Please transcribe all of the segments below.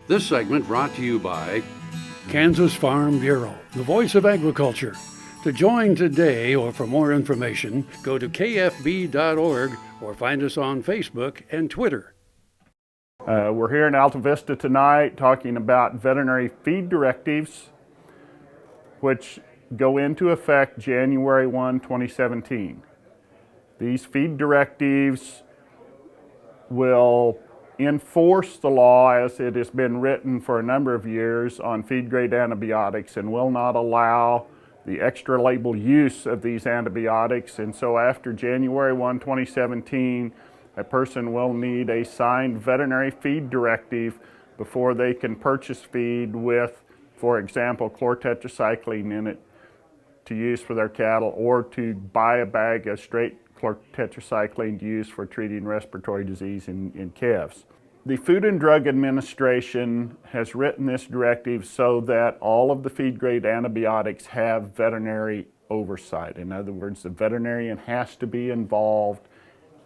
This segment brought to you by Kansas Farm Bureau, the voice of agriculture. To join today or for more information, go to kfb.org or find us on Facebook and Twitter. We're here in Alta Vista tonight talking about veterinary feed directives, which go into effect January 1, 2017. These feed directives will enforce the law as it has been written for a number of years on feed-grade antibiotics and will not allow the extra label use of these antibiotics. And so after January 1, 2017, a person will need a signed veterinary feed directive before they can purchase feed with, for example, chlortetracycline in it to use for their cattle, or to buy a bag of straight chlortetracycline to use for treating respiratory disease in calves. The Food and Drug Administration has written this directive so that all of the feed-grade antibiotics have veterinary oversight. In other words, the veterinarian has to be involved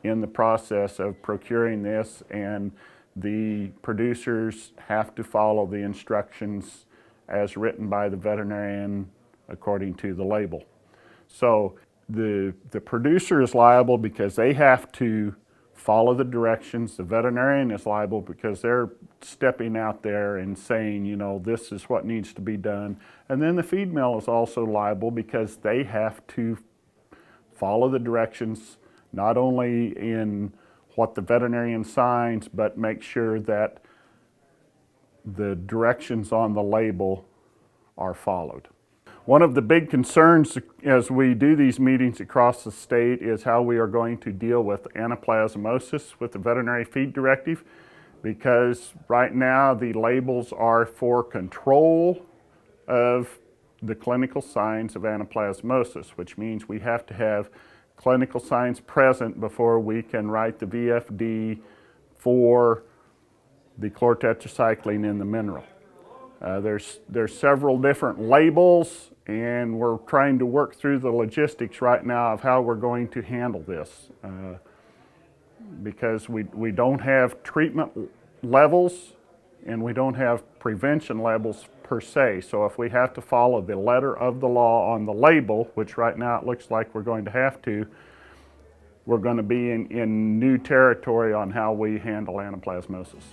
in the process of procuring this, and the producers have to follow the instructions as written by the veterinarian according to the label. So the producer is liable because they have to follow the directions. The veterinarian is liable because they're stepping out there and saying, you know, this is what needs to be done. And then the feed mill is also liable because they have to follow the directions, not only in what the veterinarian signs, but make sure that the directions on the label are followed. One of the big concerns as we do these meetings across the state is how we are going to deal with anaplasmosis with the Veterinary Feed Directive, because right now the labels are for control of the clinical signs of anaplasmosis, which means we have to have clinical signs present before we can write the VFD for the chlortetracycline in the mineral. There's several different labels, and we're trying to work through the logistics right now of how we're going to handle this, because we don't have treatment levels and we don't have prevention levels per se. So if we have to follow the letter of the law on the label, which right now it looks like we're going to have to, we're going to be in new territory on how we handle anaplasmosis.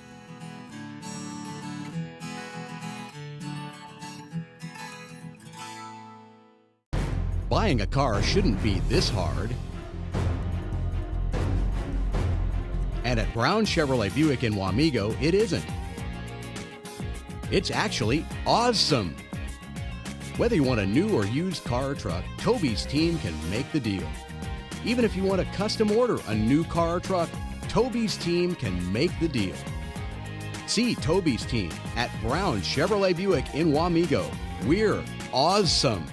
Buying a car shouldn't be this hard. And at Brown Chevrolet Buick in Wamego, it isn't. It's actually awesome. Whether you want a new or used car or truck, Toby's team can make the deal. Even if you want to custom order a new car or truck, Toby's team can make the deal. See Toby's team at Brown Chevrolet Buick in Wamego. We're awesome.